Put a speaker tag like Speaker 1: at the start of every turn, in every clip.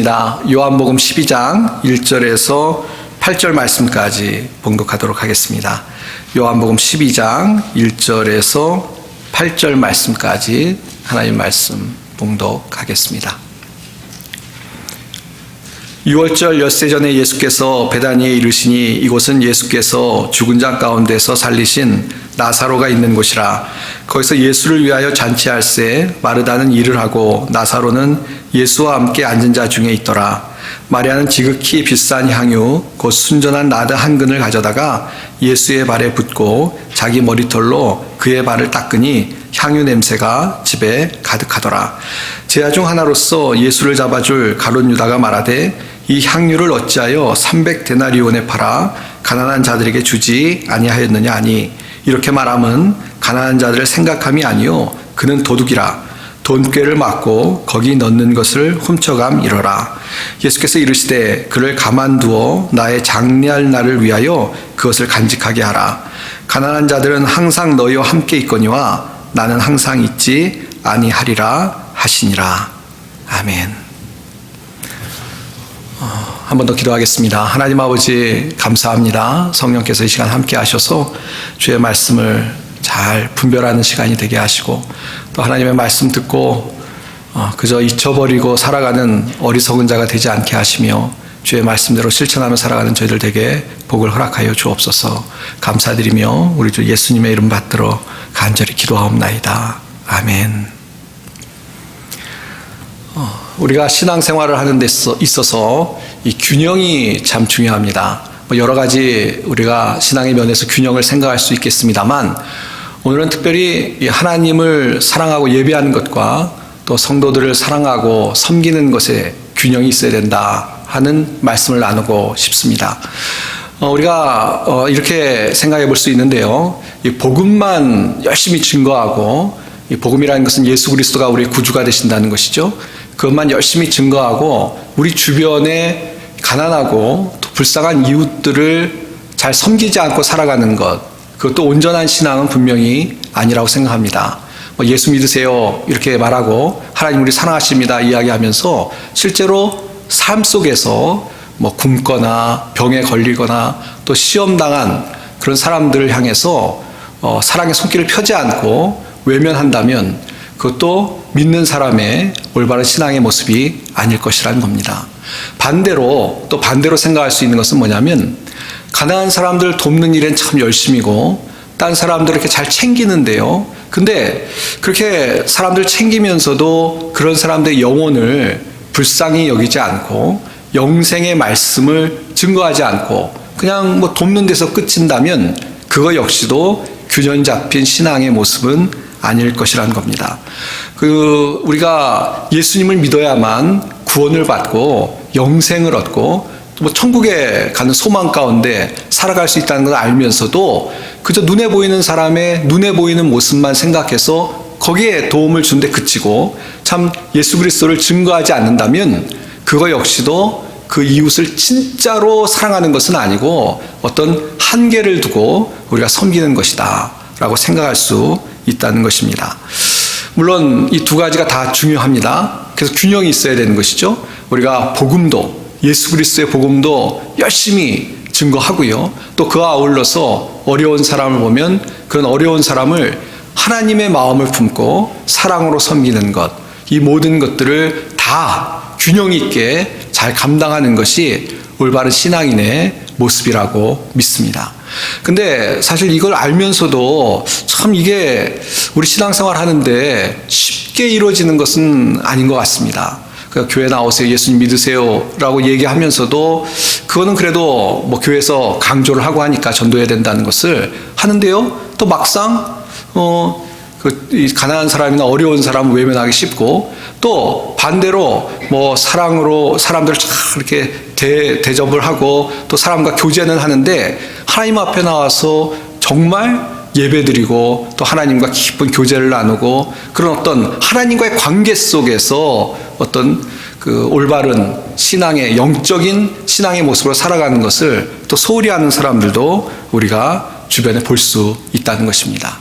Speaker 1: 하겠습니다. 요한복음 12장 1절에서 8절 말씀까지 봉독하도록 하겠습니다. 요한복음 12장 1절에서 8절 말씀까지 하나님 말씀 봉독하겠습니다. 6월절 엿새 전에 예수께서 베다니에 이르시니 이곳은 예수께서 죽은 자 가운데서 살리신 나사로가 있는 곳이라. 거기서 예수를 위하여 잔치할새 마르다는 일을 하고 나사로는 예수와 함께 앉은 자 중에 있더라. 마리아는 지극히 비싼 향유 곧 순전한 나드 한 근을 가져다가 예수의 발에 붓고 자기 머리털로 그의 발을 닦으니 향유 냄새가 집에 가득하더라. 제자 중 하나로서 예수를 잡아줄 가룟 유다가 말하되 이 향유를 어찌하여 300데나리온에 팔아 가난한 자들에게 주지 아니하였느냐 하니 이렇게 말함은 가난한 자들을 생각함이 아니요 그는 도둑이라. 돈꾀를 맞고 거기 넣는 것을 훔쳐감이러라. 예수께서 이르시되 그를 가만두어 나의 장례할 날을 위하여 그것을 간직하게 하라. 가난한 자들은 항상 너희와 함께 있거니와 나는 항상 있지 아니하리라 하시니라. 아멘. 한 번 더 기도하겠습니다. 하나님 아버지 감사합니다. 성령께서 이 시간 함께 하셔서 주의 말씀을 잘 분별하는 시간이 되게 하시고 또 하나님의 말씀 듣고 그저 잊혀버리고 살아가는 어리석은 자가 되지 않게 하시며 주의 말씀대로 실천하며 살아가는 저희들 되게 복을 허락하여 주옵소서. 감사드리며 우리 주 예수님의 이름 받들어 간절히 기도하옵나이다. 아멘. 우리가 신앙생활을 하는 데 있어서 이 균형이 참 중요합니다. 여러 가지 우리가 신앙의 면에서 균형을 생각할 수 있겠습니다만 오늘은 특별히 하나님을 사랑하고 예배하는 것과 또 성도들을 사랑하고 섬기는 것에 균형이 있어야 된다 하는 말씀을 나누고 싶습니다. 우리가 이렇게 생각해 볼 수 있는데요. 이 복음만 열심히 증거하고 이 복음이라는 것은 예수 그리스도가 우리의 구주가 되신다는 것이죠. 그것만 열심히 증거하고 우리 주변에 가난하고 또 불쌍한 이웃들을 잘 섬기지 않고 살아가는 것, 그것도 온전한 신앙은 분명히 아니라고 생각합니다. 예수 믿으세요 이렇게 말하고 하나님 우리 사랑하십니다 이야기하면서 실제로 삶 속에서 굶거나 병에 걸리거나 또 시험당한 그런 사람들을 향해서 사랑의 손길을 펴지 않고 외면한다면 그것도 믿는 사람의 올바른 신앙의 모습이 아닐 것이라는 겁니다. 반대로 생각할 수 있는 것은 뭐냐면 가난한 사람들 돕는 일엔 참 열심이고 딴 사람들을 이렇게 잘 챙기는데요. 근데 그렇게 사람들 챙기면서도 그런 사람들의 영혼을 불쌍히 여기지 않고 영생의 말씀을 증거하지 않고 그냥 돕는 데서 끝인다면 그거 역시도 균형 잡힌 신앙의 모습은 아닐 것이라는 겁니다. 우리가 예수님을 믿어야만 구원을 받고 영생을 얻고 또 천국에 가는 소망 가운데 살아갈 수 있다는 걸 알면서도 그저 눈에 보이는 사람의 눈에 보이는 모습만 생각해서 거기에 도움을 준 데 그치고 참 예수 그리스도를 증거하지 않는다면 그거 역시도 그 이웃을 진짜로 사랑하는 것은 아니고 어떤 한계를 두고 우리가 섬기는 것이다 라고 생각할 수 있다는 것입니다. 물론 이 두 가지가 다 중요합니다. 그래서 균형이 있어야 되는 것이죠. 우리가 복음도 예수 그리스도의 복음도 열심히 증거하고요. 또 그와 아울러서 어려운 사람을 보면 그런 어려운 사람을 하나님의 마음을 품고 사랑으로 섬기는 것, 이 모든 것들을 다 균형 있게 잘 감당하는 것이 올바른 신앙인의 모습이라고 믿습니다. 근데 사실 이걸 알면서도 참 이게 우리 신앙생활 하는데 쉽게 이루어지는 것은 아닌 것 같습니다. 그러니까 교회 나오세요, 예수님 믿으세요 라고 얘기하면서도 그거는 그래도 교회에서 강조를 하고 하니까 전도해야 된다는 것을 하는데요. 또 막상 이 가난한 사람이나 어려운 사람을 외면하기 쉽고 또 반대로 사랑으로 사람들을 잘 이렇게 대접을 하고 또 사람과 교제는 하는데 하나님 앞에 나와서 정말 예배드리고 또 하나님과 깊은 교제를 나누고 그런 어떤 하나님과의 관계 속에서 어떤 그 올바른 신앙의 영적인 신앙의 모습으로 살아가는 것을 또 소홀히 하는 사람들도 우리가 주변에 볼 수 있다는 것입니다.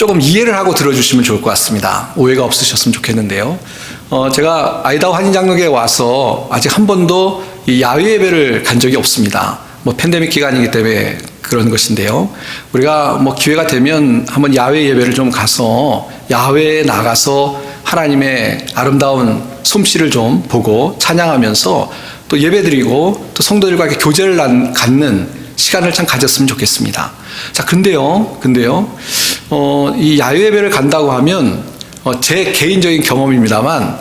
Speaker 1: 조금 이해를 하고 들어주시면 좋을 것 같습니다. 오해가 없으셨으면 좋겠는데요. 제가 아이다호 한인장로교에 와서 아직 한 번도 이 야외 예배를 간 적이 없습니다. 뭐 팬데믹 기간이기 때문에 그런 것인데요. 우리가 뭐 기회가 되면 한번 야외 예배를 좀 가서 야외에 나가서 하나님의 아름다운 솜씨를 좀 보고 찬양하면서 또 예배드리고 또 성도들과 이렇게 교제를 갖는 시간을 참 가졌으면 좋겠습니다. 자, 근데요, 이 야외 예배를 간다고 하면, 제 개인적인 경험입니다만,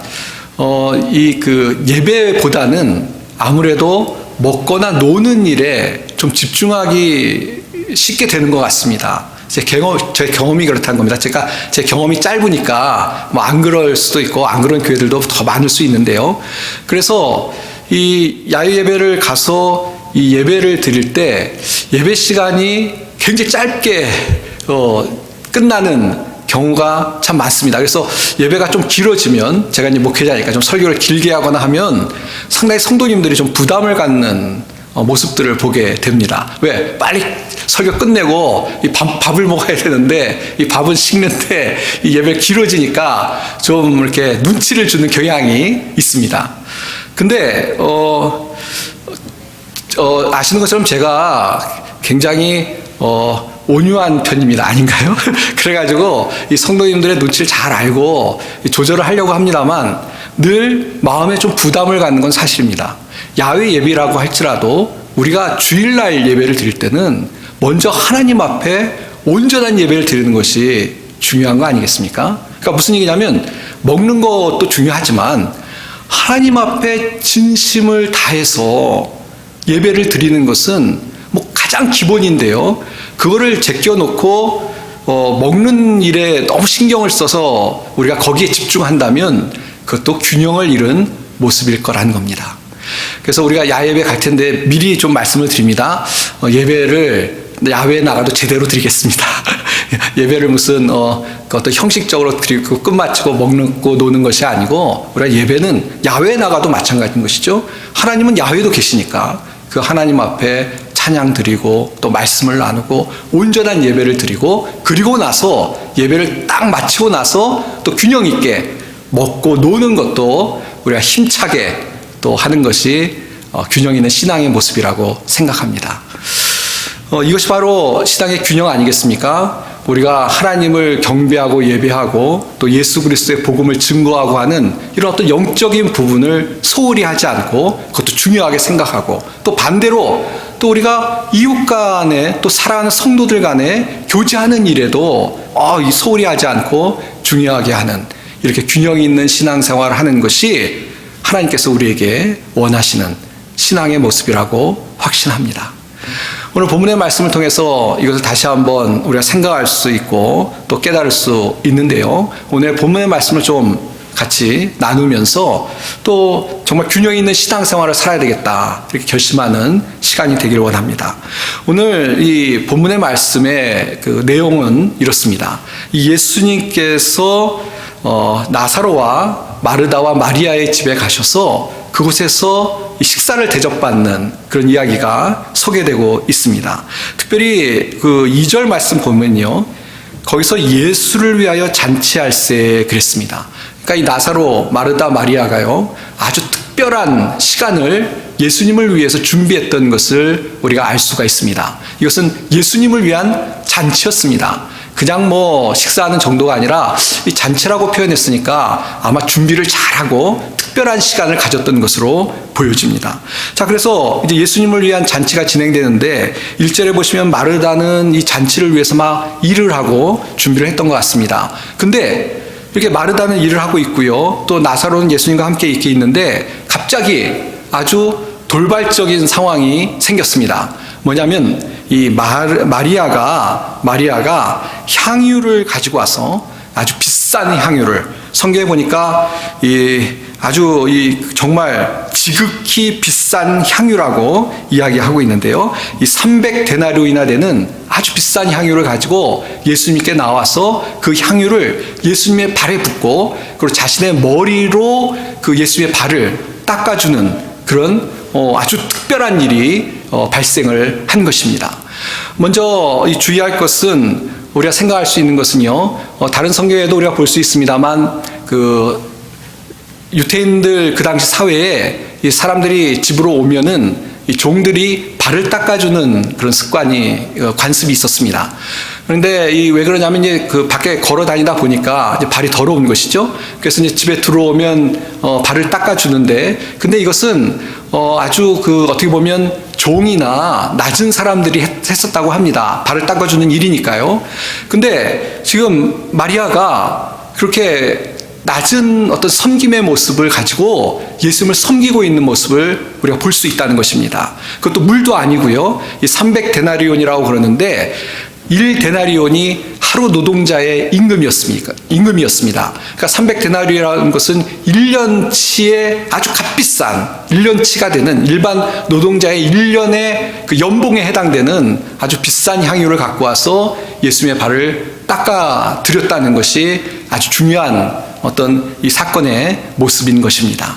Speaker 1: 이 예배보다는 아무래도 먹거나 노는 일에 좀 집중하기 쉽게 되는 것 같습니다. 제 경험이 그렇다는 겁니다. 제 경험이 짧으니까 뭐 안 그럴 수도 있고 안 그런 교회들도 더 많을 수 있는데요. 그래서 이 야외 예배를 가서 이 예배를 드릴 때 예배 시간이 굉장히 짧게 끝나는 경우가 참 많습니다. 그래서 예배가 좀 길어지면 제가 이제 목회자니까 좀 설교를 길게 하거나 하면 상당히 성도님들이 좀 부담을 갖는 모습들을 보게 됩니다. 왜? 빨리 설교 끝내고 이 밥을 먹어야 되는데 이 밥은 식는데 이 예배가 길어지니까 좀 이렇게 눈치를 주는 경향이 있습니다. 근데 아시는 것처럼 제가 굉장히 온유한 편입니다. 아닌가요? 그래가지고 이 성도님들의 눈치를 잘 알고 조절을 하려고 합니다만 늘 마음에 좀 부담을 갖는 건 사실입니다. 야외 예배라고 할지라도 우리가 주일날 예배를 드릴 때는 먼저 하나님 앞에 온전한 예배를 드리는 것이 중요한 거 아니겠습니까? 그러니까 무슨 얘기냐면 먹는 것도 중요하지만 하나님 앞에 진심을 다해서 예배를 드리는 것은 뭐 가장 기본인데요. 그거를 제껴놓고 먹는 일에 너무 신경을 써서 우리가 거기에 집중한다면 그것도 균형을 잃은 모습일 거라는 겁니다. 그래서 우리가 야외 갈 텐데 미리 좀 말씀을 드립니다. 예배를 야외에 나가도 제대로 드리겠습니다. 예배를 무슨 어떤 형식적으로 드리고 끝마치고 먹고 노는 것이 아니고 우리가 예배는 야외에 나가도 마찬가지인 것이죠. 하나님은 야외에도 계시니까 그 하나님 앞에 찬양 드리고 또 말씀을 나누고 온전한 예배를 드리고 그리고 나서 예배를 딱 마치고 나서 또 균형 있게 먹고 노는 것도 우리가 힘차게 또 하는 것이 균형 있는 신앙의 모습이라고 생각합니다. 이것이 바로 신앙의 균형 아니겠습니까? 우리가 하나님을 경배하고 예배하고 또 예수 그리스도의 복음을 증거하고 하는 이런 어떤 영적인 부분을 소홀히 하지 않고 그것도 중요하게 생각하고 또 반대로 또 우리가 이웃 간에 또 사랑하는 성도들 간에 교제하는 일에도 소홀히 하지 않고 중요하게 하는 이렇게 균형 있는 신앙생활을 하는 것이 하나님께서 우리에게 원하시는 신앙의 모습이라고 확신합니다. 오늘 본문의 말씀을 통해서 이것을 다시 한번 우리가 생각할 수 있고 또 깨달을 수 있는데요. 오늘 본문의 말씀을 좀 같이 나누면서 또 정말 균형 있는 신앙생활을 살아야 되겠다 이렇게 결심하는 시간이 되기를 원합니다. 오늘 이 본문의 말씀의 그 내용은 이렇습니다. 예수님께서 나사로와 마르다와 마리아의 집에 가셔서 그곳에서 식사를 대접받는 그런 이야기가 소개되고 있습니다. 특별히 그 2절 말씀 보면요. 거기서 예수를 위하여 잔치할세 그랬습니다. 그러니까 이 나사로, 마르다, 마리아가요. 아주 특별한 시간을 예수님을 위해서 준비했던 것을 우리가 알 수가 있습니다. 이것은 예수님을 위한 잔치였습니다. 그냥 뭐 식사하는 정도가 아니라 이 잔치라고 표현했으니까 아마 준비를 잘하고 특별한 시간을 가졌던 것으로 보여집니다. 자, 그래서 이제 예수님을 위한 잔치가 진행되는데 1절에 보시면 마르다는 이 잔치를 위해서 막 일을 하고 준비를 했던 것 같습니다. 근데 이렇게 마르다는 일을 하고 있고요. 또 나사로는 예수님과 함께 이렇게 있는데 갑자기 아주 돌발적인 상황이 생겼습니다. 뭐냐면 이 마리아가 향유를 가지고 와서 아주 비싼 향유를 성경에 보니까 아주 정말 지극히 비싼 향유라고 이야기하고 있는데요. 이 300데나리온이나 되는 아주 비싼 향유를 가지고 예수님께 나와서 그 향유를 예수님의 발에 붓고 그리고 자신의 머리로 그 예수님의 발을 닦아주는 그런 아주 특별한 일이 발생을 한 것입니다. 먼저 주의할 것은 우리가 생각할 수 있는 것은요, 다른 성경에도 우리가 볼 수 있습니다만, 유대인들 그 당시 사회에 이 사람들이 집으로 오면은 이 종들이 발을 닦아주는 그런 습관이, 관습이 있었습니다. 그런데 왜 그러냐면 이제 그 밖에 걸어 다니다 보니까 이제 발이 더러운 것이죠. 그래서 이제 집에 들어오면 발을 닦아주는데, 근데 이것은 아주 어떻게 보면 종이나 낮은 사람들이 했었다고 합니다. 발을 닦아주는 일이니까요. 근데 지금 마리아가 그렇게 낮은 어떤 섬김의 모습을 가지고 예수님을 섬기고 있는 모습을 우리가 볼 수 있다는 것입니다. 그것도 물도 아니고요. 이 300데나리온이라고 그러는데 1데나리온이 하루 노동자의 임금이었습니다. 그러니까 300데나리온이라는 것은 1년치의 아주 값비싼 1년치가 되는 일반 노동자의 1년의 그 연봉에 해당되는 아주 비싼 향유를 갖고 와서 예수님의 발을 닦아 드렸다는 것이 아주 중요한 어떤 이 사건의 모습인 것입니다.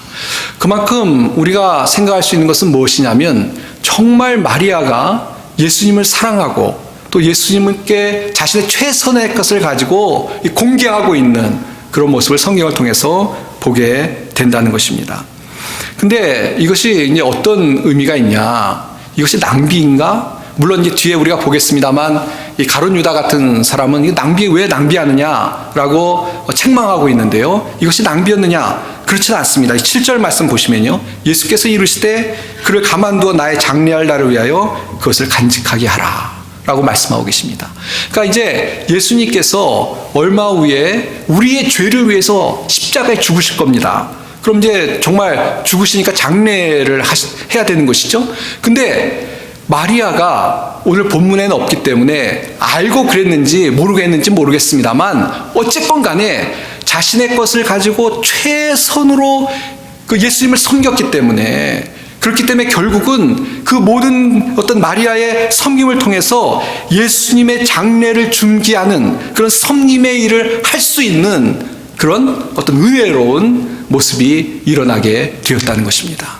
Speaker 1: 그만큼 우리가 생각할 수 있는 것은 무엇이냐면 정말 마리아가 예수님을 사랑하고 또 예수님께 자신의 최선의 것을 가지고 공개하고 있는 그런 모습을 성경을 통해서 보게 된다는 것입니다. 근데 이것이 이제 어떤 의미가 있냐? 이것이 낭비인가? 물론 이제 뒤에 우리가 보겠습니다만 이 가룟 유다 같은 사람은 왜 낭비하느냐라고 책망하고 있는데요. 이것이 낭비였느냐? 그렇지는 않습니다. 7절 말씀 보시면요. 예수께서 이르시되 그를 가만두어 나의 장래할 날을 위하여 그것을 간직하게 하라 라고 말씀하고 계십니다. 그러니까 이제 예수님께서 얼마 후에 우리의 죄를 위해서 십자가에 죽으실 겁니다. 그럼 이제 정말 죽으시니까 장례를 해야 되는 것이죠. 근데 마리아가 오늘 본문에는 없기 때문에 알고 그랬는지 모르겠습니다만 어쨌건 간에 자신의 것을 가지고 최선으로 그 예수님을 섬겼기 때문에, 그렇기 때문에 결국은 그 모든 어떤 마리아의 섬김을 통해서 예수님의 장례를 준비하는 그런 섬김의 일을 할 수 있는 그런 어떤 은혜로운 모습이 일어나게 되었다는 것입니다.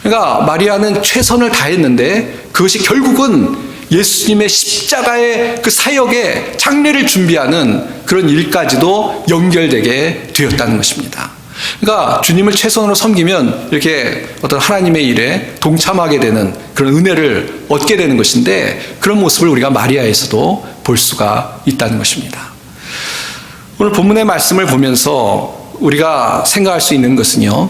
Speaker 1: 그러니까 마리아는 최선을 다했는데 그것이 결국은 예수님의 십자가의 그 사역에 장례를 준비하는 그런 일까지도 연결되게 되었다는 것입니다. 그러니까 주님을 최선으로 섬기면 이렇게 어떤 하나님의 일에 동참하게 되는 그런 은혜를 얻게 되는 것인데, 그런 모습을 우리가 마리아에서도 볼 수가 있다는 것입니다. 오늘 본문의 말씀을 보면서 우리가 생각할 수 있는 것은요,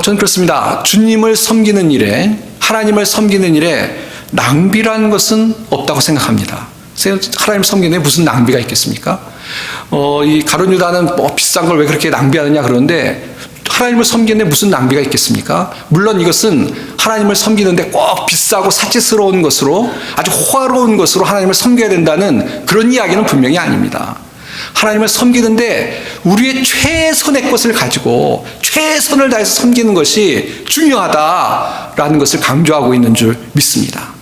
Speaker 1: 저는 그렇습니다. 주님을 섬기는 일에, 하나님을 섬기는 일에 낭비라는 것은 없다고 생각합니다. 하나님을 섬기는 데 무슨 낭비가 있겠습니까? 이 가룟 유다는 비싼 걸 왜 그렇게 낭비하느냐 그러는데, 하나님을 섬기는데 무슨 낭비가 있겠습니까? 물론 이것은 하나님을 섬기는데 꼭 비싸고 사치스러운 것으로, 아주 호화로운 것으로 하나님을 섬겨야 된다는 그런 이야기는 분명히 아닙니다. 하나님을 섬기는데 우리의 최선의 것을 가지고 최선을 다해서 섬기는 것이 중요하다라는 것을 강조하고 있는 줄 믿습니다.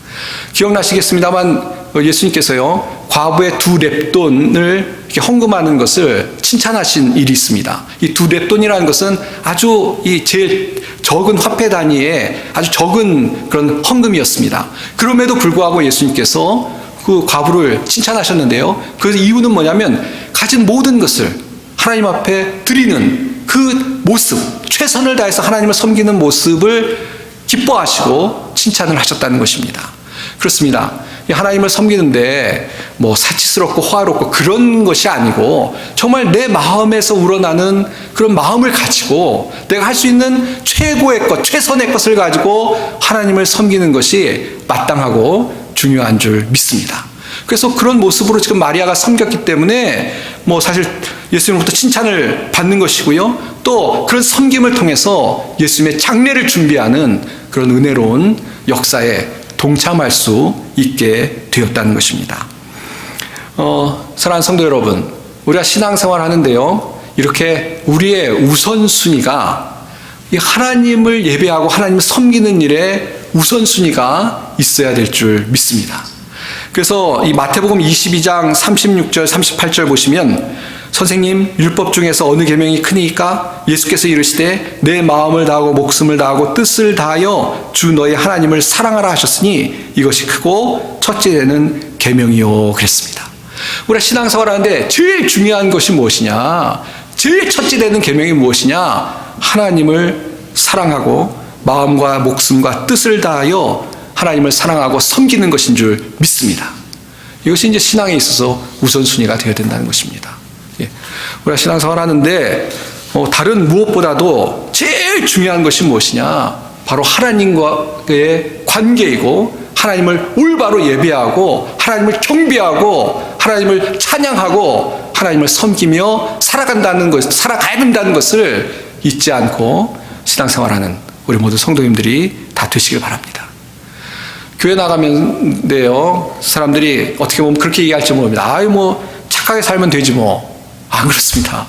Speaker 1: 기억나시겠습니다만 예수님께서요, 과부의 2렙돈을 이렇게 헌금하는 것을 칭찬하신 일이 있습니다. 이 2렙돈이라는 것은 아주 제일 적은 화폐 단위의 아주 적은 그런 헌금이었습니다. 그럼에도 불구하고 예수님께서 그 과부를 칭찬하셨는데요. 그 이유는 뭐냐면 가진 모든 것을 하나님 앞에 드리는 그 모습, 최선을 다해서 하나님을 섬기는 모습을 기뻐하시고 칭찬을 하셨다는 것입니다. 그렇습니다. 하나님을 섬기는데 사치스럽고 호화롭고 그런 것이 아니고 정말 내 마음에서 우러나는 그런 마음을 가지고 내가 할 수 있는 최고의 것, 최선의 것을 가지고 하나님을 섬기는 것이 마땅하고 중요한 줄 믿습니다. 그래서 그런 모습으로 지금 마리아가 섬겼기 때문에 사실 예수님으로부터 칭찬을 받는 것이고요. 또 그런 섬김을 통해서 예수님의 장례를 준비하는 그런 은혜로운 역사에 동참할 수 있게 되었다는 것입니다. 사랑하는 성도 여러분, 우리가 신앙생활 하는데요, 이렇게 우리의 우선순위가 이 하나님을 예배하고 하나님을 섬기는 일에 우선순위가 있어야 될 줄 믿습니다. 그래서 이 마태복음 22장 36절 38절 보시면, 선생님, 율법 중에서 어느 계명이 크니까? 예수께서 이르시되 내 마음을 다하고 목숨을 다하고 뜻을 다하여 주 너희 하나님을 사랑하라 하셨으니 이것이 크고 첫째는 계명이요 그랬습니다. 우리가 신앙생활 하는데 제일 중요한 것이 무엇이냐? 제일 첫째 되는 계명이 무엇이냐? 하나님을 사랑하고 마음과 목숨과 뜻을 다하여 하나님을 사랑하고 섬기는 것인 줄 믿습니다. 이것이 이제 신앙에 있어서 우선순위가 되어야 된다는 것입니다. 예. 우리가 신앙생활 하는데 다른 무엇보다도 제일 중요한 것이 무엇이냐? 바로 하나님과의 관계이고 하나님을 올바로 예배하고 하나님을 경배하고 하나님을 찬양하고 하나님을 섬기며 살아가야 된다는 것을 잊지 않고 신앙생활하는 우리 모든 성도님들이 다 되시길 바랍니다. 교회 나가면데요, 사람들이 어떻게 보면 그렇게 얘기할지 모릅니다. 착하게 살면 되지 뭐. 안 그렇습니다.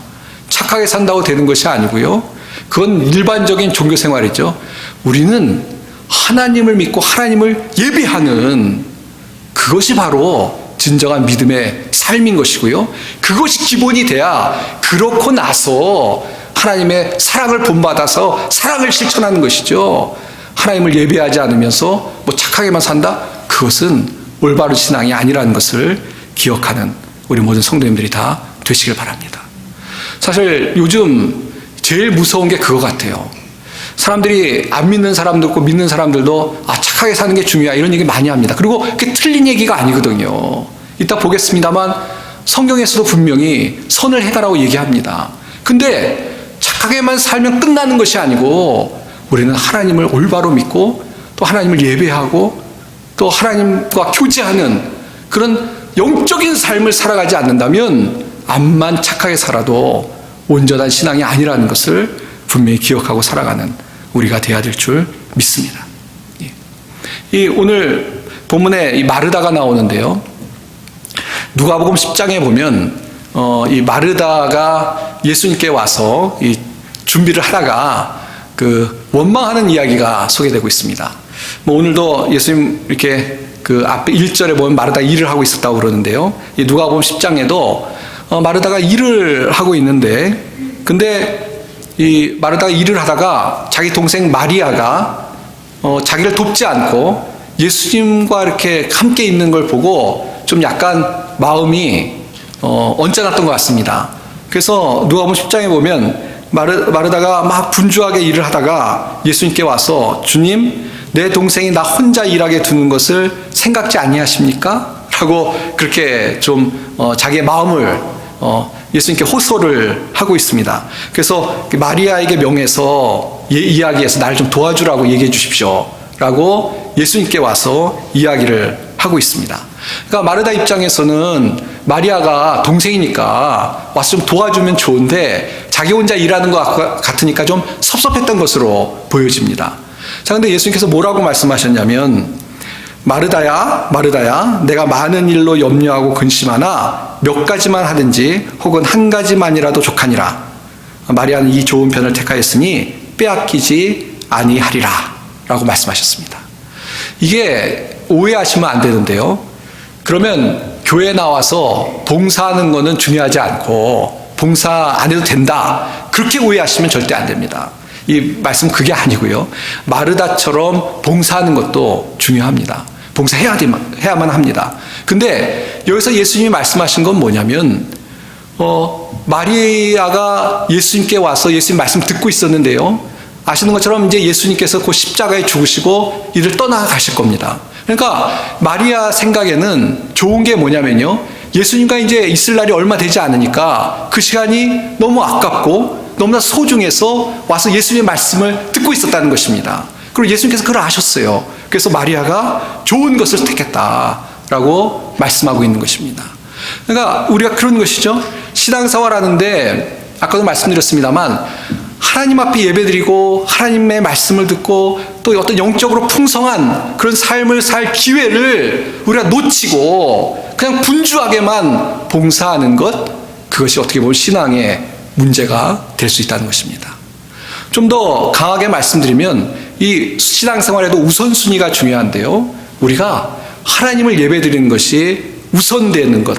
Speaker 1: 착하게 산다고 되는 것이 아니고요. 그건 일반적인 종교 생활이죠. 우리는 하나님을 믿고 하나님을 예배하는 그것이 바로 진정한 믿음의 삶인 것이고요. 그것이 기본이 돼야 그렇고 나서 하나님의 사랑을 본받아서 사랑을 실천하는 것이죠. 하나님을 예배하지 않으면서 착하게만 산다? 그것은 올바른 신앙이 아니라는 것을 기억하는 우리 모든 성도님들이 다 되시길 바랍니다. 사실 요즘 제일 무서운 게 그거 같아요. 사람들이 안 믿는 사람도 있고 믿는 사람들도 착하게 사는 게 중요하다 이런 얘기 많이 합니다. 그리고 그게 틀린 얘기가 아니거든요. 이따 보겠습니다만 성경에서도 분명히 선을 해가라고 얘기합니다. 근데 착하게만 살면 끝나는 것이 아니고 우리는 하나님을 올바로 믿고 또 하나님을 예배하고 또 하나님과 교제하는 그런 영적인 삶을 살아가지 않는다면 암만 착하게 살아도 온전한 신앙이 아니라는 것을 분명히 기억하고 살아가는 우리가 되어야 될 줄 믿습니다. 이 오늘 본문에 이 마르다가 나오는데요. 누가복음 10장에 보면 이 마르다가 예수님께 와서 이 준비를 하다가 그 원망하는 이야기가 소개되고 있습니다. 오늘도 예수님 이렇게 그 앞에 1절에 보면 마르다가 일을 하고 있었다고 그러는데요. 이 누가복음 10장에도 마르다가 일을 하고 있는데 근데 이 마르다가 일을 하다가 자기 동생 마리아가 자기를 돕지 않고 예수님과 이렇게 함께 있는 걸 보고 좀 약간 마음이 언짢았던 것 같습니다. 그래서 누가복음 10장에 보면 마르다가 막 분주하게 일을 하다가 예수님께 와서 주님, 내 동생이 나 혼자 일하게 두는 것을 생각지 아니하십니까? 라고 그렇게 좀 자기의 마음을 예수님께 호소를 하고 있습니다. 그래서 마리아에게 명해서 이야기해서 나를 좀 도와주라고 얘기해 주십시오 라고 예수님께 와서 이야기를 하고 있습니다. 그러니까 마르다 입장에서는 마리아가 동생이니까 와서 좀 도와주면 좋은데 자기 혼자 일하는 것 같으니까 좀 섭섭했던 것으로 보여집니다. 자, 근데 예수님께서 뭐라고 말씀하셨냐면 마르다야, 마르다야, 내가 많은 일로 염려하고 근심하나 몇 가지만 하든지 혹은 한 가지만이라도 족하니라. 마리아는 이 좋은 편을 택하였으니 빼앗기지 아니하리라 라고 말씀하셨습니다. 이게 오해하시면 안 되는데요. 그러면 교회에 나와서 봉사하는 거는 중요하지 않고 봉사 안 해도 된다. 그렇게 오해하시면 절대 안 됩니다. 이 말씀 그게 아니고요. 마르다처럼 봉사하는 것도 중요합니다. 봉사해야만 합니다. 근데 여기서 예수님이 말씀하신 건 뭐냐면 마리아가 예수님께 와서 예수님 말씀 듣고 있었는데요. 아시는 것처럼 이제 예수님께서 그 십자가에 죽으시고 이를 떠나가실 겁니다. 그러니까 마리아 생각에는 좋은 게 뭐냐면요. 예수님과 이제 있을 날이 얼마 되지 않으니까 그 시간이 너무 아깝고 너무나 소중해서 와서 예수님의 말씀을 듣고 있었다는 것입니다. 그리고 예수님께서 그걸 아셨어요. 그래서 마리아가 좋은 것을 택했다라고 말씀하고 있는 것입니다. 그러니까 우리가 그런 것이죠. 신앙생활 하는데 아까도 말씀드렸습니다만 하나님 앞에 예배드리고 하나님의 말씀을 듣고 또 어떤 영적으로 풍성한 그런 삶을 살 기회를 우리가 놓치고 그냥 분주하게만 봉사하는 것, 그것이 어떻게 보면 신앙의 문제가 될 수 있다는 것입니다. 좀 더 강하게 말씀드리면 이 신앙생활에도 우선순위가 중요한데요. 우리가 하나님을 예배드리는 것이 우선되는 것,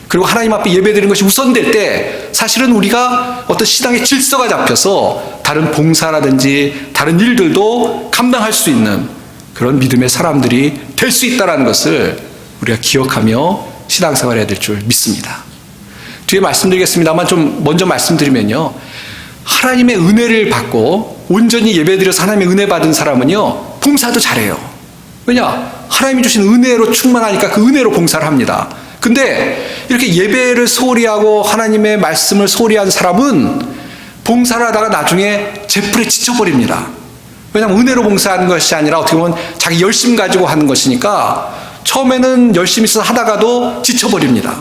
Speaker 1: 그리고 하나님 앞에 예배드리는 것이 우선될 때 사실은 우리가 어떤 신앙의 질서가 잡혀서 다른 봉사라든지 다른 일들도 감당할 수 있는 그런 믿음의 사람들이 될 수 있다는 것을 우리가 기억하며 신앙생활해야 될 줄 믿습니다. 뒤에 말씀드리겠습니다만 좀 먼저 말씀드리면요. 하나님의 은혜를 받고 온전히 예배드려서 하나님의 은혜 받은 사람은요. 봉사도 잘해요. 왜냐? 하나님이 주신 은혜로 충만하니까 그 은혜로 봉사를 합니다. 근데 이렇게 예배를 소홀히 하고 하나님의 말씀을 소홀히 한 사람은 봉사를 하다가 나중에 제풀에 지쳐버립니다. 왜냐하면 은혜로 봉사하는 것이 아니라 어떻게 보면 자기 열심 가지고 하는 것이니까 처음에는 열심히 있어서 하다가도 지쳐버립니다.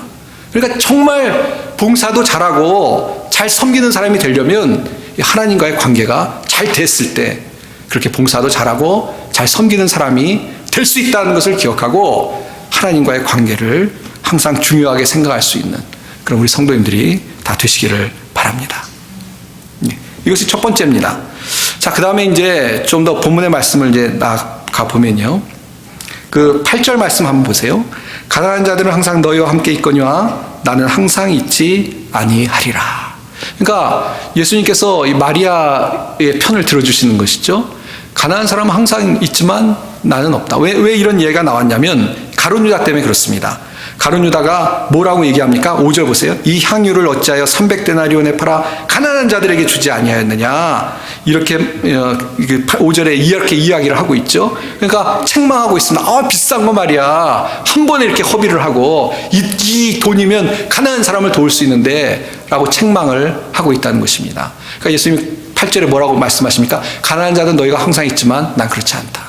Speaker 1: 그러니까 정말 봉사도 잘하고 잘 섬기는 사람이 되려면 하나님과의 관계가 잘 됐을 때 그렇게 봉사도 잘하고 잘 섬기는 사람이 될 수 있다는 것을 기억하고 하나님과의 관계를 항상 중요하게 생각할 수 있는 그런 우리 성도님들이 다 되시기를 바랍니다. 이것이 첫 번째입니다. 자, 그 다음에 이제 좀 더 본문의 말씀을 이제 나가 보면요. 그 8절 말씀 한번 보세요. 가난한 자들은 항상 너희와 함께 있거니와 나는 항상 있지 아니하리라. 그러니까 예수님께서 이 마리아의 편을 들어주시는 것이죠. 가난한 사람은 항상 있지만 나는 없다. 왜 이런 예가 나왔냐면 가룟 유다 때문에 그렇습니다. 가룟 유다가 뭐라고 얘기합니까? 5절 보세요. 이 향유를 어찌하여 300데나리온에 팔아 가난한 자들에게 주지 아니하였느냐. 이렇게 5절에 이렇게 이야기를 하고 있죠. 그러니까 책망하고 있습니다. 비싼 거 말이야. 한 번에 이렇게 허비를 하고 이 돈이면 가난한 사람을 도울 수 있는데 라고 책망을 하고 있다는 것입니다. 그러니까 예수님이 8절에 뭐라고 말씀하십니까? 가난한 자는 너희가 항상 있지만 난 그렇지 않다.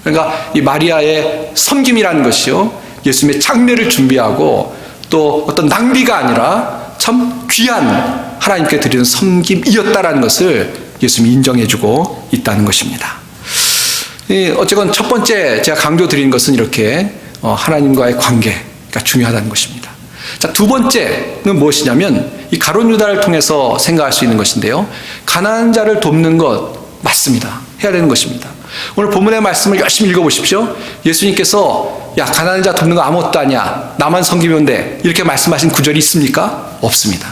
Speaker 1: 그러니까 이 마리아의 섬김이라는 것이요. 예수님의 장례를 준비하고 또 어떤 낭비가 아니라 참 귀한 하나님께 드리는 섬김이었다라는 것을 예수님이 인정해주고 있다는 것입니다. 어쨌건 첫 번째 제가 강조드린 것은 이렇게 하나님과의 관계가 중요하다는 것입니다. 자, 두 번째는 무엇이냐면 이 가룟 유다를 통해서 생각할 수 있는 것인데요. 가난한 자를 돕는 것 맞습니다. 해야 되는 것입니다. 오늘 본문의 말씀을 열심히 읽어보십시오. 예수님께서 야, 가난한 자 돕는 거 아무것도 아니야. 나만 섬기면 돼. 이렇게 말씀하신 구절이 있습니까? 없습니다.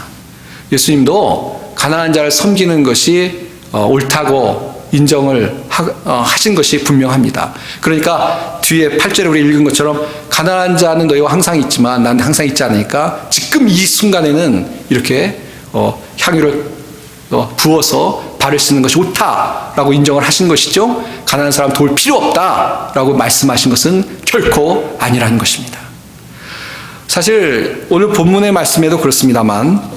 Speaker 1: 예수님도 가난한 자를 섬기는 것이 옳다고 인정을 하신 것이 분명합니다. 그러니까 뒤에 8절에 우리 읽은 것처럼 가난한 자는 너희와 항상 있지만 난 항상 있지 않으니까 지금 이 순간에는 이렇게 향유를 부어서 발을 씻는 것이 옳다라고 인정을 하신 것이죠. 가난한 사람 도울 필요 없다라고 말씀하신 것은 결코 아니라는 것입니다. 사실 오늘 본문의 말씀에도 그렇습니다만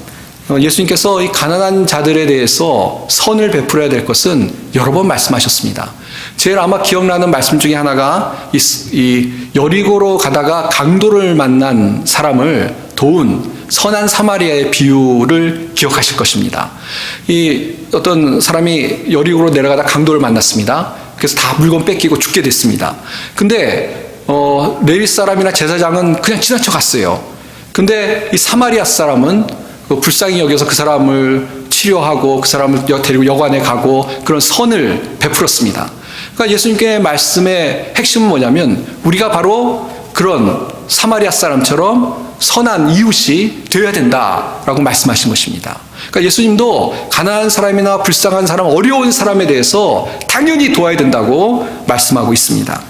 Speaker 1: 예수님께서 이 가난한 자들에 대해서 선을 베풀어야 될 것은 여러 번 말씀하셨습니다. 제일 아마 기억나는 말씀 중에 하나가 이 여리고로 가다가 강도를 만난 사람을 도운 선한 사마리아의 비유를 기억하실 것입니다. 이 어떤 사람이 여리고로 내려가다 강도를 만났습니다. 그래서 다 물건 뺏기고 죽게 됐습니다. 근데 레위 사람이나 제사장은 그냥 지나쳐 갔어요. 근데 이 사마리아 사람은 불쌍히 여겨서 그 사람을 치료하고 그 사람을 데리고 여관에 가고 그런 선을 베풀었습니다. 그러니까 예수님께 말씀의 핵심은 뭐냐면 우리가 바로 그런 사마리아 사람처럼 선한 이웃이 되어야 된다라고 말씀하신 것입니다. 그러니까 예수님도 가난한 사람이나 불쌍한 사람, 어려운 사람에 대해서 당연히 도와야 된다고 말씀하고 있습니다.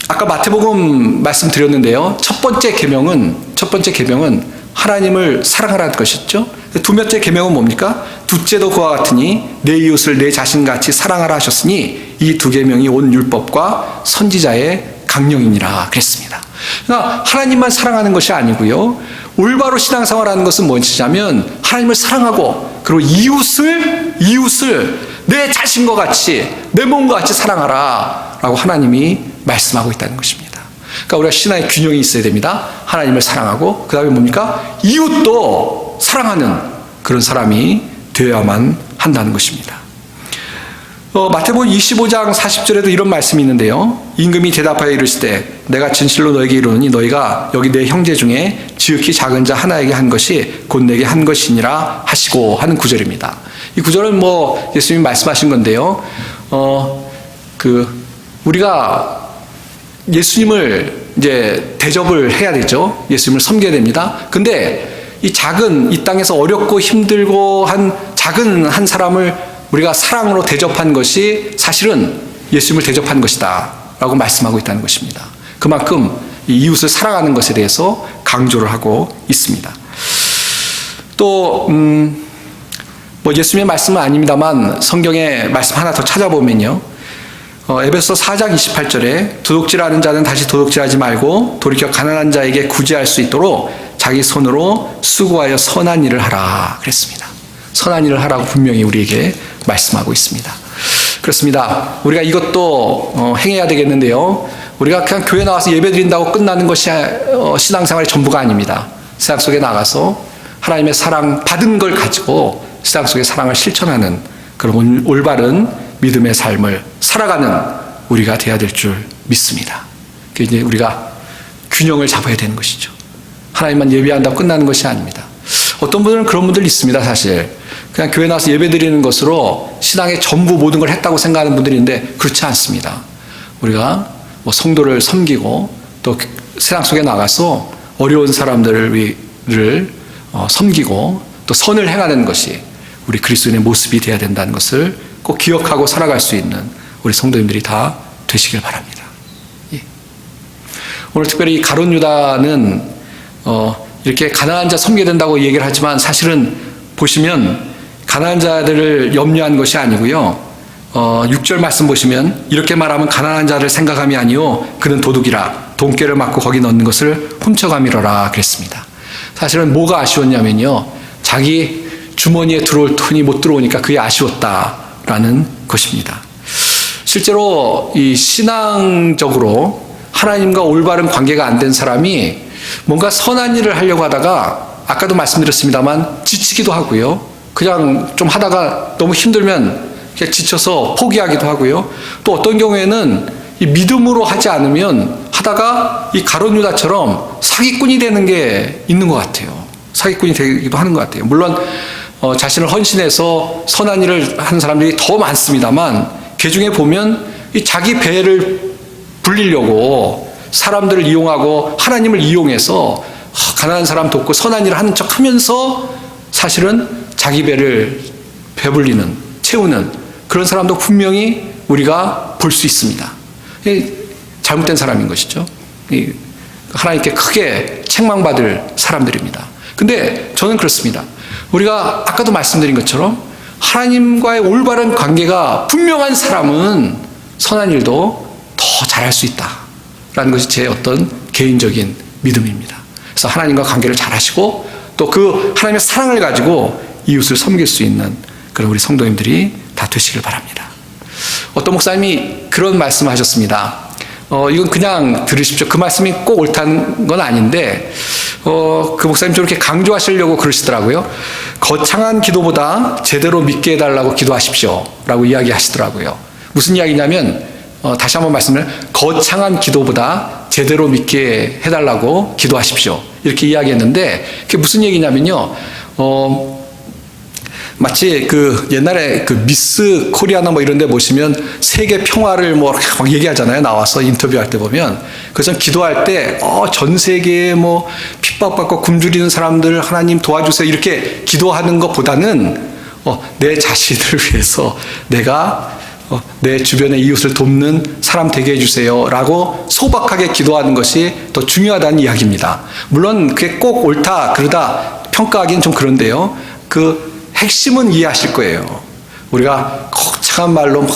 Speaker 1: 아까 마태복음 말씀드렸는데요. 첫 번째 계명은 하나님을 사랑하라는 것이죠. 두 번째 계명은 뭡니까? 둘째도 그와 같으니 내 이웃을 내 자신같이 사랑하라 하셨으니 이 두 계명이 온 율법과 선지자의 강령이니라 그랬습니다. 그러니까 하나님만 사랑하는 것이 아니고요. 올바로 신앙생활하는 것은 무엇이냐면 하나님을 사랑하고 그리고 이웃을 내 자신과 같이 내 몸과 같이 사랑하라 라고 하나님이 말씀하고 있다는 것입니다. 그러니까 우리가 신앙의 균형이 있어야 됩니다. 하나님을 사랑하고 그 다음에 뭡니까? 이웃도 사랑하는 그런 사람이 되어야만 한다는 것입니다. 마태복음 25장 40절에도 이런 말씀이 있는데요. 임금이 대답하여 이르시되 내가 진실로 너에게 이르노니 너희가 여기 내 형제 중에 지극히 작은 자 하나에게 한 것이 곧 내게 한 것이니라 하시고 하는 구절입니다. 이 구절은 예수님이 말씀하신 건데요. 우리가 예수님을 이제 대접을 해야 되죠. 예수님을 섬겨야 됩니다. 근데 이 땅에서 어렵고 힘들고 한 작은 한 사람을 우리가 사랑으로 대접한 것이 사실은 예수님을 대접한 것이다 라고 말씀하고 있다는 것입니다. 그만큼 이웃을 사랑하는 것에 대해서 강조를 하고 있습니다. 또 뭐 예수님의 말씀은 아닙니다만 성경의 말씀 하나 더 찾아보면요. 에베소 4장 28절에 도둑질하는 자는 다시 도둑질하지 말고 돌이켜 가난한 자에게 구제할 수 있도록 자기 손으로 수고하여 선한 일을 하라 그랬습니다. 선한 일을 하라고 분명히 우리에게 말씀하고 있습니다. 그렇습니다. 우리가 이것도 행해야 되겠는데요. 우리가 그냥 교회 나와서 예배 드린다고 끝나는 것이 신앙생활의 전부가 아닙니다. 세상 속에 나가서 하나님의 사랑 받은 걸 가지고 세상 속의 사랑을 실천하는 그런 올바른 믿음의 삶을 살아가는 우리가 되어야 될 줄 믿습니다. 이제 우리가 균형을 잡아야 되는 것이죠. 하나님만 예배한다고 끝나는 것이 아닙니다. 어떤 분들은 그런 분들 있습니다. 사실 그냥 교회 나와서 예배 드리는 것으로 신앙의 전부 모든 걸 했다고 생각하는 분들이 있는데 그렇지 않습니다. 우리가 뭐 성도를 섬기고 또 세상 속에 나가서 어려운 사람들을 섬기고 또 선을 행하는 것이 우리 그리스도인의 모습이 되어야 된다는 것을 꼭 기억하고 살아갈 수 있는 우리 성도님들이 다 되시길 바랍니다. 예. 오늘 특별히 가룟 유다는 이렇게 가난한 자 섬겨야 된다고 얘기를 하지만 사실은 보시면 가난한 자들을 염려한 것이 아니고요. 6절 말씀 보시면 이렇게 말하면 가난한 자를 생각함이 아니요 그는 도둑이라 돈꾀를 맞고 거기 넣는 것을 훔쳐가미러라 그랬습니다. 사실은 뭐가 아쉬웠냐면요. 자기 주머니에 들어올 돈이 못 들어오니까 그게 아쉬웠다라는 것입니다. 실제로 이 신앙적으로 하나님과 올바른 관계가 안 된 사람이 뭔가 선한 일을 하려고 하다가 아까도 말씀드렸습니다만 지치기도 하고요. 그냥 좀 하다가 너무 힘들면 그냥 지쳐서 포기하기도 하고요. 또 어떤 경우에는 이 믿음으로 하지 않으면 하다가 이 가룟 유다처럼 사기꾼이 되는 게 있는 것 같아요. 사기꾼이 되기도 하는 것 같아요. 물론 자신을 헌신해서 선한 일을 하는 사람들이 더 많습니다만 그 중에 보면 이 자기 배를 불리려고 사람들을 이용하고 하나님을 이용해서 가난한 사람 돕고 선한 일을 하는 척 하면서 사실은 자기 배를 배불리는 채우는 그런 사람도 분명히 우리가 볼 수 있습니다. 잘못된 사람인 것이죠. 하나님께 크게 책망받을 사람들입니다. 근데 저는 그렇습니다. 우리가 아까도 말씀드린 것처럼 하나님과의 올바른 관계가 분명한 사람은 선한 일도 더 잘할 수 있다라는 것이 제 어떤 개인적인 믿음입니다. 그래서 하나님과 관계를 잘하시고 또 그 하나님의 사랑을 가지고 이웃을 섬길 수 있는 그런 우리 성도님들이 다 되시길 바랍니다. 어떤 목사님이 그런 말씀을 하셨습니다. 이건 그냥 들으십시오. 그 말씀이 꼭 옳다는 건 아닌데 그 목사님 저렇게 강조하시려고 그러시더라고요. 거창한 기도보다 제대로 믿게 해달라고 기도하십시오 라고 이야기하시더라고요. 무슨 이야기냐면 다시 한번 말씀을 거창한 기도보다 제대로 믿게 해달라고 기도하십시오 이렇게 이야기했는데 그게 무슨 얘기냐면요. 마치 그 옛날에 그 미스 코리아나 뭐 이런 데 보시면 세계 평화를 뭐 막 얘기하잖아요. 나와서 인터뷰할 때 보면. 그래서 기도할 때 전 세계에 뭐 핍박받고 굶주리는 사람들 하나님 도와주세요 이렇게 기도하는 것보다는 내 자신을 위해서 내가 내 주변의 이웃을 돕는 사람 되게 해주세요 라고 소박하게 기도하는 것이 더 중요하다는 이야기입니다. 물론 그게 꼭 옳다 그러다 평가하기는 좀 그런데요. 그 핵심은 이해하실 거예요. 우리가 거창한 말로 막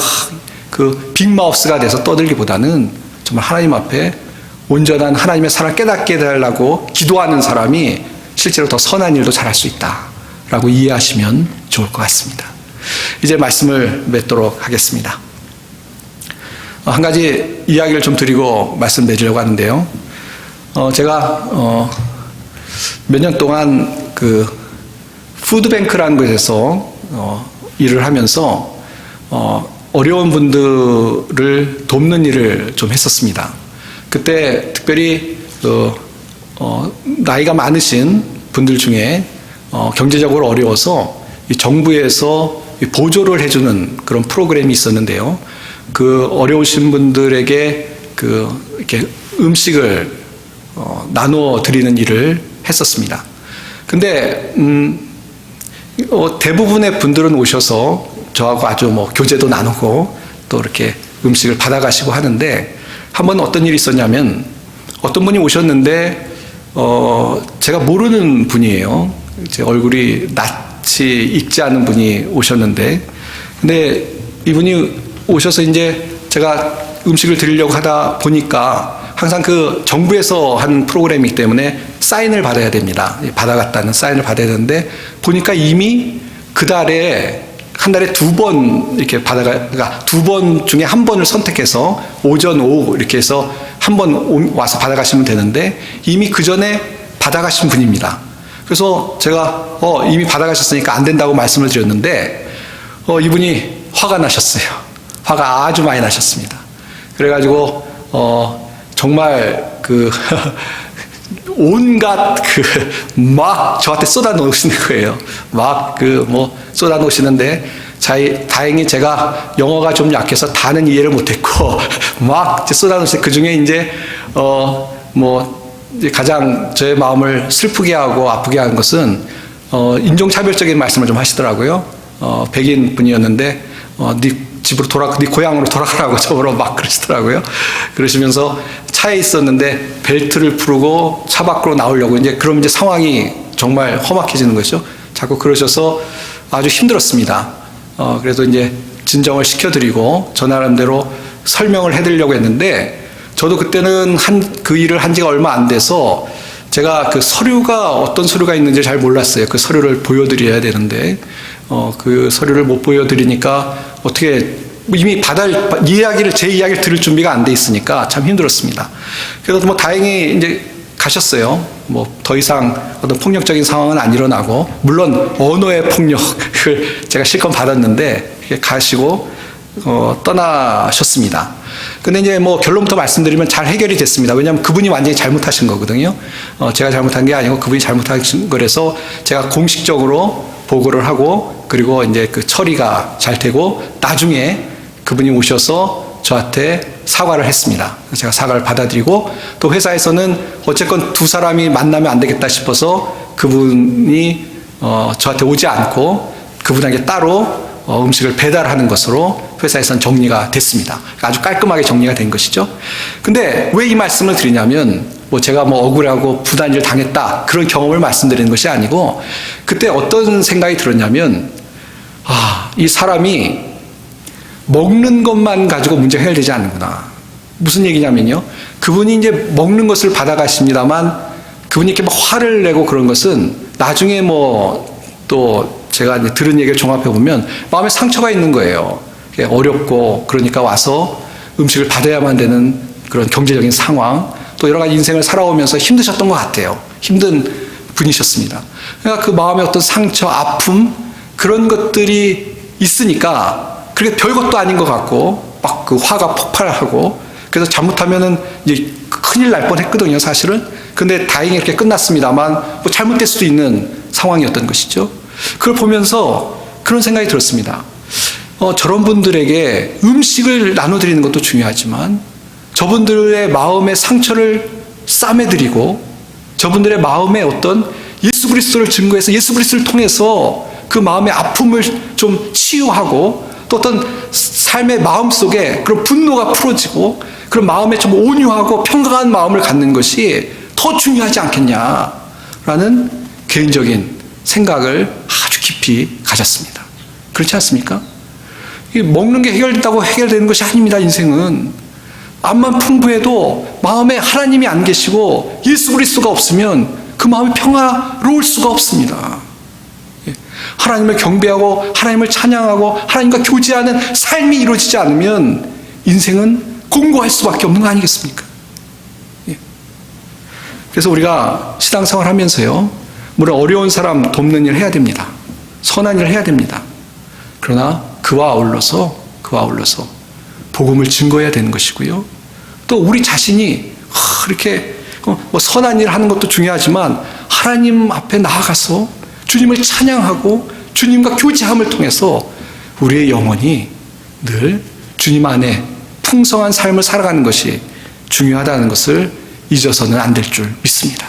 Speaker 1: 그 빅마우스가 돼서 떠들기보다는 정말 하나님 앞에 온전한 하나님의 사랑을 깨닫게 해달라고 기도하는 사람이 실제로 더 선한 일도 잘할 수 있다라고 이해하시면 좋을 것 같습니다. 이제 말씀을 맺도록 하겠습니다. 한 가지 이야기를 좀 드리고 말씀드리려고 하는데요. 제가 몇 년 동안 그 푸드뱅크라는 곳에서 일을 하면서 어려운 분들을 돕는 일을 좀 했었습니다. 그때 특별히 나이가 많으신 분들 중에 경제적으로 어려워서 이 정부에서 보조를 해주는 그런 프로그램이 있었는데요. 그 어려우신 분들에게 이렇게 음식을 나눠 드리는 일을 했었습니다. 근데 대부분의 분들은 오셔서 저하고 아주 뭐 교제도 나누고 또 이렇게 음식을 받아가시고 하는데 한 번 어떤 일이 있었냐면 어떤 분이 오셨는데 제가 모르는 분이에요. 제 얼굴이 낯이 익지 않은 분이 오셨는데, 근데 이분이 오셔서 이제 제가 음식을 드리려고 하다 보니까 항상 그 정부에서 한 프로그램이기 때문에 사인을 받아야 됩니다. 받아갔다는 사인을 받아야 되는데, 보니까 이미 그 달에 한 달에 2번 이렇게 그러니까 2번 중에 한 번을 선택해서 오전, 오후 이렇게 해서 한 번 와서 받아가시면 되는데, 이미 그 전에 받아가신 분입니다. 그래서 제가 이미 받아가셨으니까 안 된다고 말씀을 드렸는데, 이분이 화가 나셨어요. 화가 아주 많이 나셨습니다. 그래가지고 정말 온갖 막 저한테 쏟아 놓으시는 거예요. 막 쏟아 놓으시는데, 다행히 제가 영어가 좀 약해서 다는 이해를 못했고 막 쏟아 놓으시는데, 그 중에 이제 이제 가장 저의 마음을 슬프게 하고 아프게 한 것은 인종차별적인 말씀을 좀 하시더라고요. 백인 분이었는데 네 집으로 네 고향으로 돌아가라고 저보러 막 그러시더라고요. 그러시면서 차에 있었는데 벨트를 풀고 차 밖으로 나오려고 그럼 이제 상황이 정말 험악해지는 것이죠. 자꾸 그러셔서 아주 힘들었습니다. 그래서 이제 진정을 시켜드리고 저 나름대로 설명을 해드리려고 했는데, 저도 그때는 그 일을 한 지가 얼마 안 돼서 제가 그 서류가 어떤 서류가 있는지 잘 몰랐어요. 그 서류를 보여드려야 되는데 그 서류를 못 보여드리니까 어떻게 이미 제 이야기를 들을 준비가 안 돼 있으니까 참 힘들었습니다. 그래서 다행히 이제 가셨어요. 더 이상 어떤 폭력적인 상황은 안 일어나고, 물론 언어의 폭력을 제가 실컷 받았는데 가시고 떠나셨습니다. 근데 이제 결론부터 말씀드리면 잘 해결이 됐습니다. 왜냐하면 그분이 완전히 잘못하신 거거든요. 제가 잘못한 게 아니고 그분이 잘못하신 거라서 제가 공식적으로 보고를 하고, 그리고 이제 그 처리가 잘 되고, 나중에 그분이 오셔서 저한테 사과를 했습니다. 제가 사과를 받아들이고, 또 회사에서는 어쨌건 두 사람이 만나면 안 되겠다 싶어서 그분이 저한테 오지 않고 그분에게 따로 음식을 배달하는 것으로 회사에서는 정리가 됐습니다. 아주 깔끔하게 정리가 된 것이죠. 근데 왜 이 말씀을 드리냐면, 제가 억울하고 부단일을 당했다 그런 경험을 말씀드리는 것이 아니고, 그때 어떤 생각이 들었냐면, 이 사람이 먹는 것만 가지고 문제가 해결되지 않는구나. 무슨 얘기냐면요, 그분이 이제 먹는 것을 받아가십니다만 그분이 이렇게 막 화를 내고 그런 것은 나중에 또 제가 이제 들은 얘기를 종합해 보면 마음에 상처가 있는 거예요. 어렵고, 그러니까 와서 음식을 받아야만 되는 그런 경제적인 상황, 또 여러 가지 인생을 살아오면서 힘드셨던 것 같아요. 힘든 분이셨습니다. 그러니까 그 마음의 어떤 상처, 아픔, 그런 것들이 있으니까 그게 별것도 아닌 것 같고 막 그 화가 폭발하고, 그래서 잘못하면은 이제 큰일 날 뻔했거든요, 사실은. 근데 다행히 이렇게 끝났습니다만 잘못될 수도 있는 상황이었던 것이죠. 그걸 보면서 그런 생각이 들었습니다. 저런 분들에게 음식을 나눠드리는 것도 중요하지만 저분들의 마음의 상처를 싸매드리고, 저분들의 마음에 어떤 예수 그리스도를 증거해서 예수 그리스도를 통해서 그 마음의 아픔을 좀 치유하고, 또 어떤 삶의 마음 속에 그런 분노가 풀어지고 그런 마음에 좀 온유하고 평강한 마음을 갖는 것이 더 중요하지 않겠냐라는 개인적인 생각을 아주 깊이 가졌습니다. 그렇지 않습니까? 먹는 게 해결된다고 해결되는 것이 아닙니다. 인생은 암만 풍부해도 마음에 하나님이 안 계시고 예수 그리스도가 없으면 그 마음이 평화로울 수가 없습니다. 하나님을 경배하고 하나님을 찬양하고 하나님과 교제하는 삶이 이루어지지 않으면 인생은 공고할 수밖에 없는 거 아니겠습니까? 그래서 우리가 신앙생활 하면서요, 물론 어려운 사람 돕는 일 해야 됩니다. 선한 일 해야 됩니다. 그러나 그와 아울러서 복음을 증거해야 되는 것이고요. 또 우리 자신이 이렇게 선한 일 하는 것도 중요하지만 하나님 앞에 나아가서 주님을 찬양하고 주님과 교제함을 통해서 우리의 영혼이 늘 주님 안에 풍성한 삶을 살아가는 것이 중요하다는 것을 잊어서는 안 될 줄 믿습니다.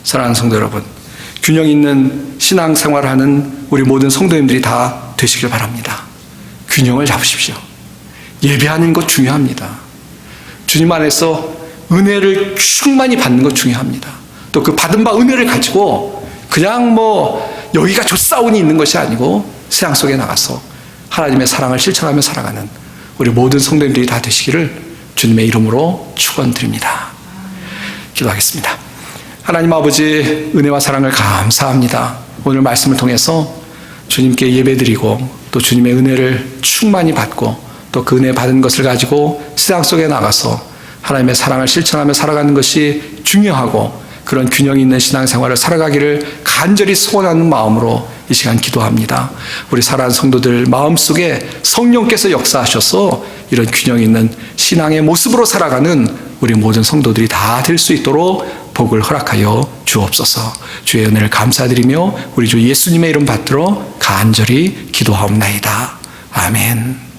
Speaker 1: 사랑하는 성도 여러분, 균형 있는 신앙생활을 하는 우리 모든 성도님들이 다 되시길 바랍니다. 균형을 잡으십시오. 예배하는 것 중요합니다. 주님 안에서 은혜를 충만히 받는 것 중요합니다. 또 그 받은 바 은혜를 가지고 그냥 여기가 좋사온이 있는 것이 아니고 세상 속에 나가서 하나님의 사랑을 실천하며 살아가는 우리 모든 성도님들이 다 되시기를 주님의 이름으로 축원드립니다. 기도하겠습니다. 하나님 아버지, 은혜와 사랑을 감사합니다. 오늘 말씀을 통해서 주님께 예배드리고 또 주님의 은혜를 충만히 받고 또 그 은혜 받은 것을 가지고 세상 속에 나가서 하나님의 사랑을 실천하며 살아가는 것이 중요하고 그런 균형 있는 신앙생활을 살아가기를 간절히 소원하는 마음으로 이 시간 기도합니다. 우리 사랑하는 성도들 마음속에 성령께서 역사하셔서 이런 균형 있는 신앙의 모습으로 살아가는 우리 모든 성도들이 다 될 수 있도록 복을 허락하여 주옵소서. 주의 은혜를 감사드리며 우리 주 예수님의 이름 받들어 간절히 기도하옵나이다. 아멘.